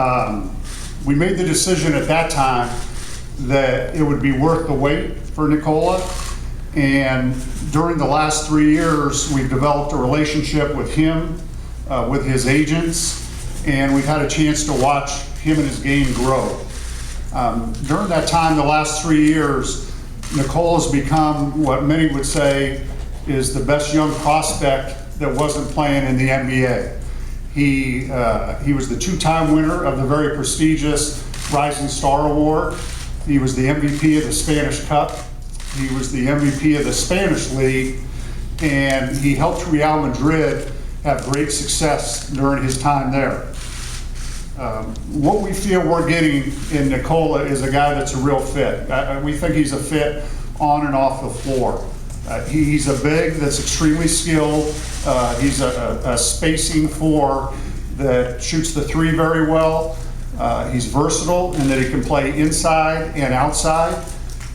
We made the decision at that time that it would be worth the wait for Nikola. And during the last 3 years, we've developed a relationship with him, with his agents, and we've had a chance to watch him and his game grow. During that time, the last 3 years, Nikola's become what many would say is the best young prospect that wasn't playing in the NBA. He was the two-time winner of the very prestigious Rising Star Award. He was the MVP of the Spanish Cup. He was the MVP of the Spanish League, and he helped Real Madrid have great success during his time there. What we feel we're getting in Nikola is a guy that's a real fit. We think he's a fit on and off the floor. He's a big that's extremely skilled. He's a spacing four that shoots the three very well. He's versatile in that he can play inside and outside.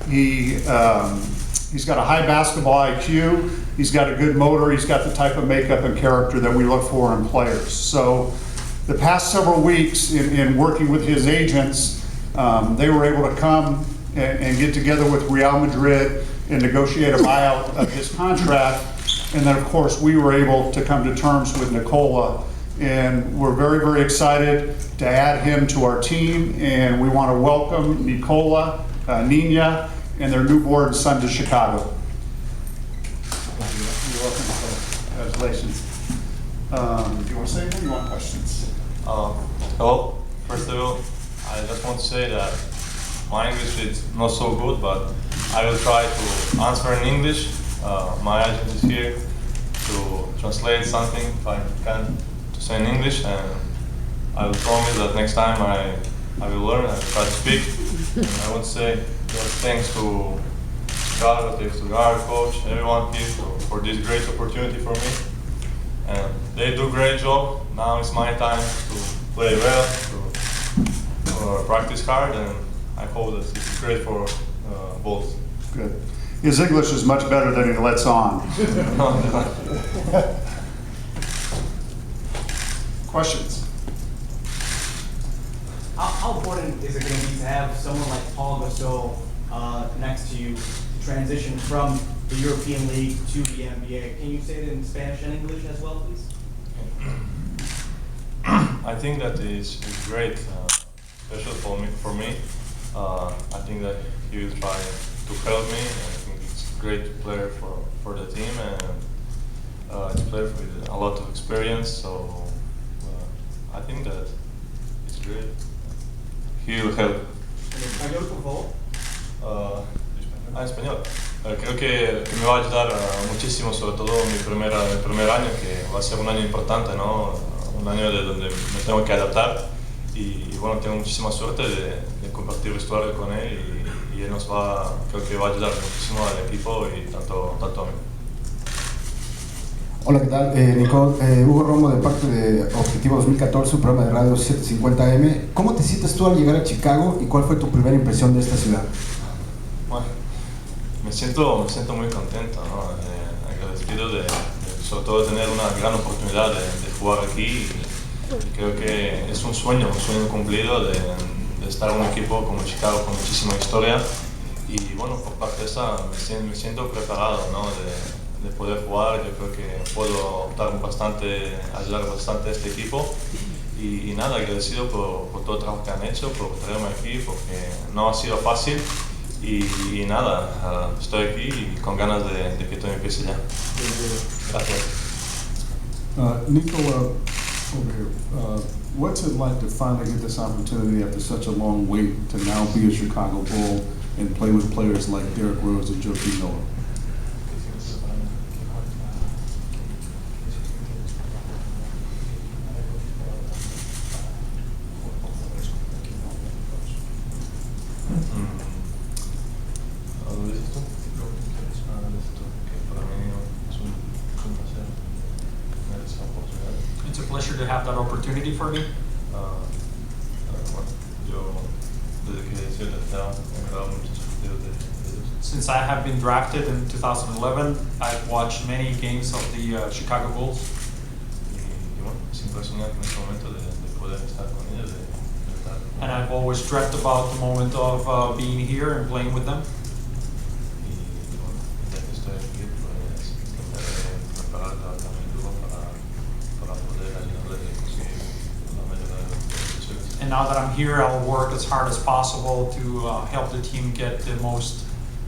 He's got a high basketball IQ. He's got a good motor. He's got the type of makeup and character that we look for in players. So the past several weeks in working with his agents, they were able to come and get together with Real Madrid and negotiate a buyout of his contract. And then, of course, we were able to come to terms with Nikola. And we're very, very excited to add him to our team. And we want to welcome Nikola, Nina, and their newborn son to Chicago. You're welcome. Congratulations. Do you want to say anything? Do you want questions? Hello. First of all, I just want to say that my English is not so good, but I will try to answer in English. My agent is here to translate something if I can to say in English, and I will promise that next time I will learn and try to speak. And I want to say thanks to Chicago, thanks to our coach, everyone here for this great opportunity for me. And they do a great job. Now it's my time to play well, to practice hard, and I hope that it's great for both. Good. His English is much better than he lets on. Questions? How important is it going to be to have someone like Paul Gasol next to you to transition from the European League to the NBA? Can you say it in Spanish and English as well, please? I think that is great, special for me. I think that he will try to help me, and I think it's a great player for the team, and it's a player with a lot of experience, so I think that it's great. He will help. ¿En español, por favor? En español. Creo que me va a ayudar muchísimo, sobre todo mi primer año, que va a ser un año importante, ¿no? Un año de donde me tengo que adaptar y bueno, tengo muchísima suerte de compartir vestuario con él y él creo que va a ayudar muchísimo al equipo y tanto a mí. Hola, ¿qué tal? Nicole, Hugo Romo de parte de Objetivo 2014, un programa de radio 750M. ¿Cómo te sientes tú al llegar a Chicago y cuál fue tu primera impresión de esta ciudad? Bueno, me siento muy contento, ¿no? Agradecido sobre todo de tener una gran oportunidad de jugar aquí y creo que es un sueño cumplido de estar en un equipo como Chicago con muchísima historia y bueno, por parte de esa me siento preparado, ¿no? de poder jugar. Yo creo que puedo ayudar bastante a este equipo y nada, agradecido por todo el trabajo que han hecho, por traerme aquí, porque no ha sido fácil y nada, estoy aquí y con ganas de que todo empiece ya. Gracias. Nikola, over here, what's it like to finally get this opportunity after such a long wait to now be a Chicago Bull and play with players like Derrick Rose and Joakim Noah? It's a pleasure to have that opportunity for me. Since I have been drafted in 2011, I've watched many games of the Chicago Bulls. Y bueno, es impresionante en este momento de poder estar con ellos, always dreamt about the moment of being here and playing with them. Y bueno, ya que estoy aquí, pues intentaré preparar también duro para poder ayudarles a conseguir la mayoría de los objetivos. And now that I'm here, I'll work as hard as possible to help the team get the most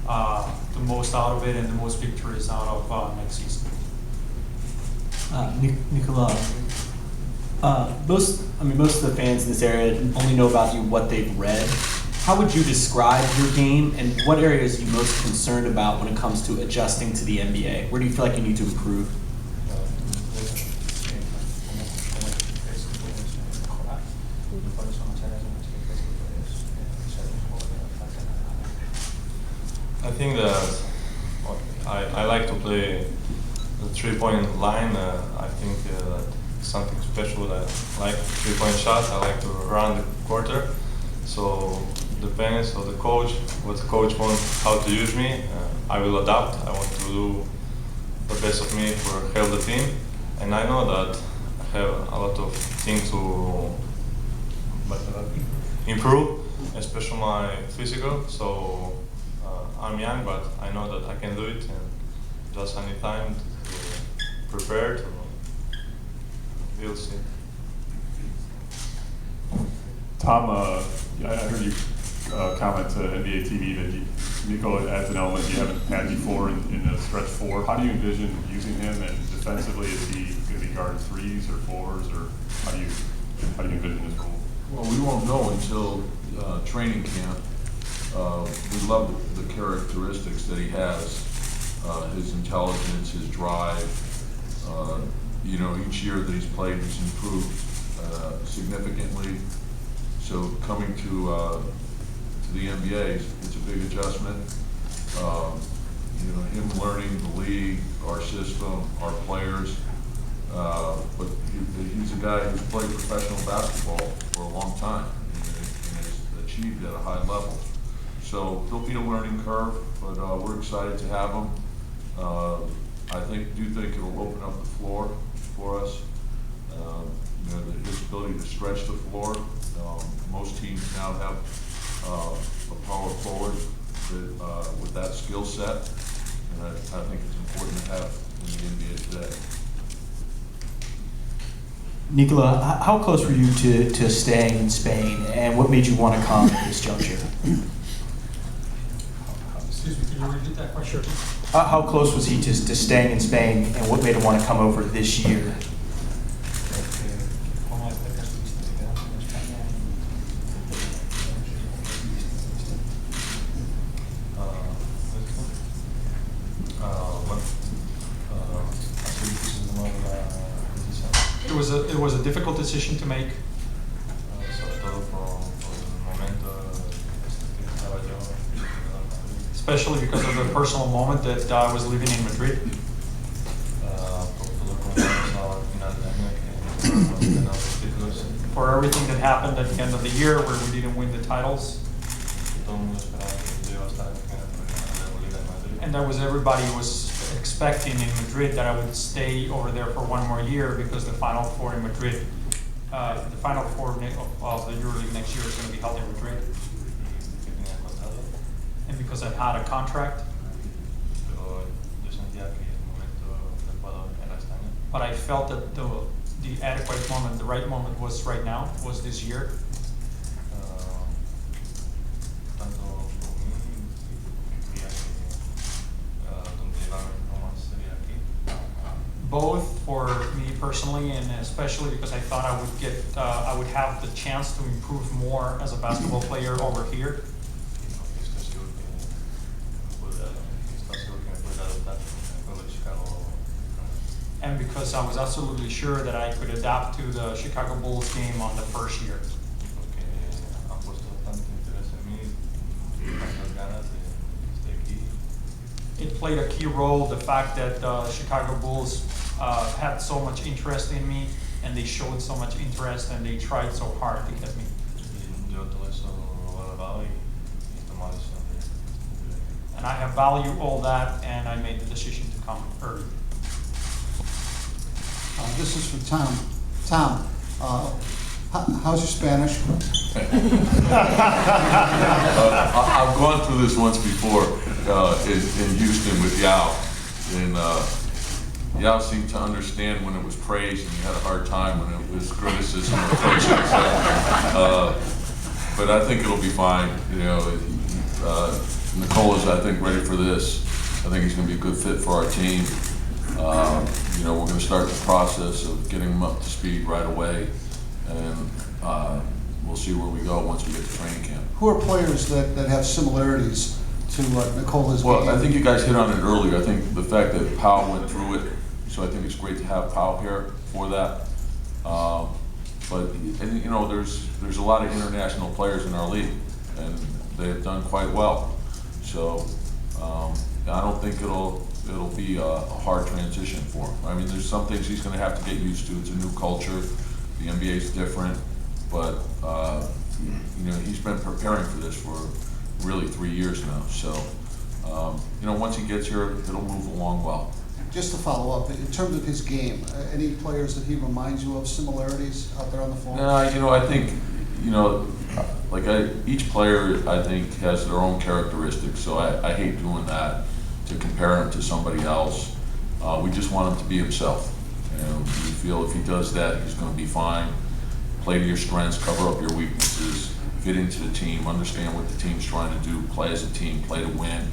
out of it and the most victories out of next season. Nikola, most of the fans in this area only know about you what they've read. How would you describe your game, and what areas are you most concerned about when it comes to adjusting to the NBA? Where do you feel like you need to improve? I think that I like to play the three-point line. I think that something special that I like three-point shots. I like to run the quarter. So depends on the coach, what the coach wants, how to use me. I will adapt. I want to do the best of me for help the team. And I know that I have a lot of things to improve, especially my physical. So I'm young, but I know that I can do it, and just I need time to prepare. We'll see. Tom, I heard you comment to NBA TV that Nikola adds an element you haven't had before in the stretch four. How do you envision using him? And defensively, is he going to be guarding threes or fours, or how do you envision his role? Well, we won't know until training camp. We love the characteristics that he has, his intelligence, his drive. Each year that he's played, he's improved significantly. So coming to the NBA, it's a big adjustment. Him learning the league, our system, our players. But he's a guy who's played professional basketball for a long time and has achieved at a high level. So there'll be a learning curve, but we're excited to have him. I do think it'll open up the floor for us. His ability to stretch the floor. Most teams now have a power forward with that skill set, and I think it's important to have in the NBA today. Nikola, how close were you to staying in Spain, and what made you want to come at this juncture? Excuse me, can you repeat that question? How close was he to staying in Spain, and what made him want to come over this year? It was a difficult decision to make. Sobre todo por el momento que estaba yo. Especially because of the personal moment that I was living in Madrid. Por todo como estaba al final del año que no ganamos los títulos. For everything that happened at the end of the year where we didn't win the titles. Todo el mundo esperaba que yo iba a estar en la Liga de Madrid. And that was everybody was expecting in Madrid that I would stay over there for one more year because the Final Four in Madrid, the Final Four of the EuroLeague next year is going to be held in Madrid. And because I had a contract. But I felt that the adequate moment, the right moment was right now, was this year. Both for me personally, and especially because I thought I would have the chance to improve more as a basketball player over here. And because I was absolutely sure that I could adapt to the Chicago Bulls game on the first year. It played a key role, the fact that the Chicago Bulls had so much interest in me, and they showed so much interest, and they tried so hard to get me. And I have valued all that, and I made the decision to come early. This is for Tom. Tom, How's your Spanish? I've gone through this once before in Houston with Yao, and Yao seemed to understand when it was praise, and he had a hard time when it was criticism or coaching. But I think it'll be fine. You know, Nikola's, I think, ready for this. I think he's going to be a good fit for our team. You know, we're going to start the process of getting him up to speed right away, and we'll see where we go once we get to training camp. Who are players that have similarities to Nikola's game? Well, I think you guys hit on it earlier. I think the fact that Powell went through it, so I think it's great to have Powell here for that. But and, you know, there's a lot of international players in our league, and they have done quite well. So I don't think it'll be a hard transition for him. I mean, there's some things he's going to have to get used to. It's a new culture. The NBA is different, but you know, he's been preparing for this for really 3 years now. So you know, once he gets here, it'll move along well. Just to follow up, in terms of his game, any players that he reminds you of, similarities out there on the floor? You know, I think, you know, like each player, I think, has their own characteristics. So I hate doing that, to compare him to somebody else. We just want him to be himself. And we feel if he does that, he's going to be fine. Play to your strengths, cover up your weaknesses, fit into the team, understand what the team's trying to do, play as a team, play to win.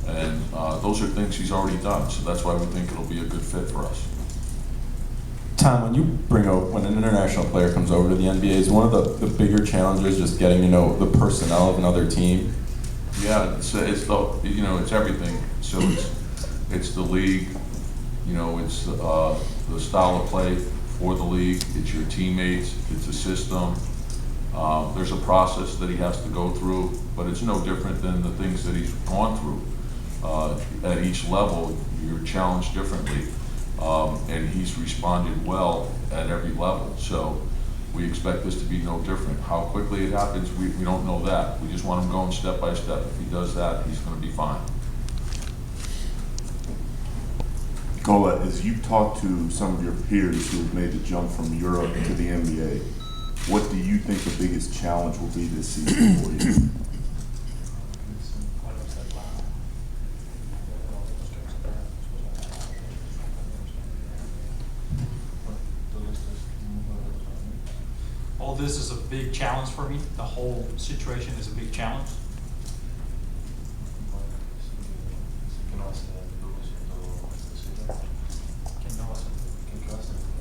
And those are things he's already done. So that's why we think it'll be a good fit for us. Tom, when an international player comes over to the NBA, is one of the bigger challenges just getting to know the personnel of another team? Yeah, it's you know, it's everything. So it's the league, you know, it's the style of play for the league, it's your teammates, it's a system. There's a process that he has to go through, but it's no different than the things that he's gone through. At each level, you're challenged differently, and he's responded well at every level. So we expect this to be no different. How quickly it happens, we don't know that. We just want him going step by step. If he does that, he's going to be fine. Nikola, as you talk to some of your peers who have made the jump from Europe to the NBA, what do you think the biggest challenge will be this season for you? All this is a big challenge for me. The whole situation is a big challenge.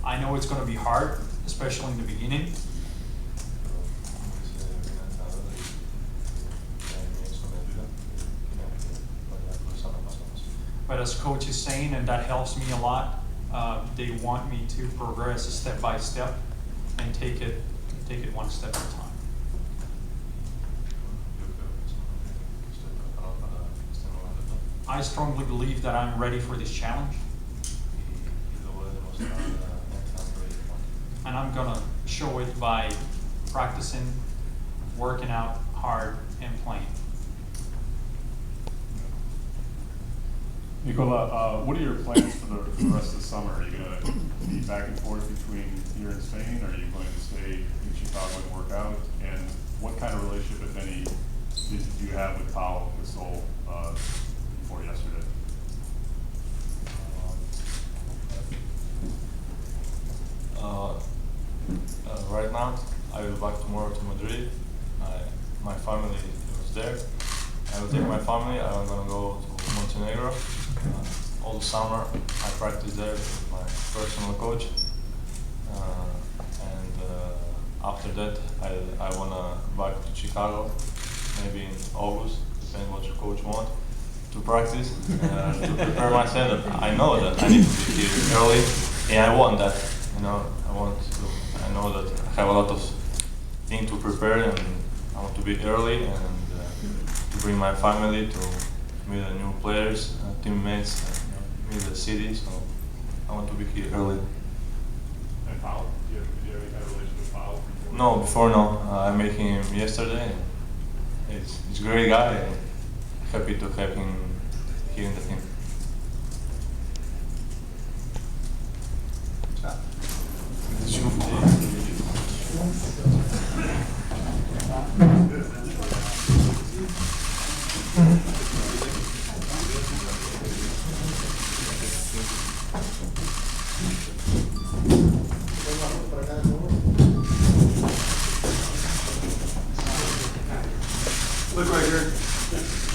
I know it's going to be hard, especially in the beginning. But as coach is saying, and that helps me a lot, they want me to progress step by step and take it one step at a time. I strongly believe that I'm ready for this challenge. And I'm gonna show it by practicing, working out hard, and playing. Nikola, what are your plans for the rest of the summer? Are you going to be back and forth between here and Spain? Or are you going to stay in Chicago and work out? And what kind of relationship, if any, did you have with Pau Gasol before yesterday? Right now, I will back tomorrow to Madrid. My family was there. I will take my family. I'm gonna go to Montenegro. All the summer, I practice there with my personal coach. And after that, I wanna back to Chicago, maybe in August, depending what your coach wants, to practice, to prepare myself. I know that I need to be here early, and I want that. You know, I know that I have a lot of things to prepare, and I want to be early and to bring my family to meet the new players, teammates, and meet the city. So I want to be here early. And Pau? Did you ever have a relationship with Pau before? No, before no. I met him yesterday. He's a great guy. And happy to have him here in the team. Ciao. Look right here. Yeah.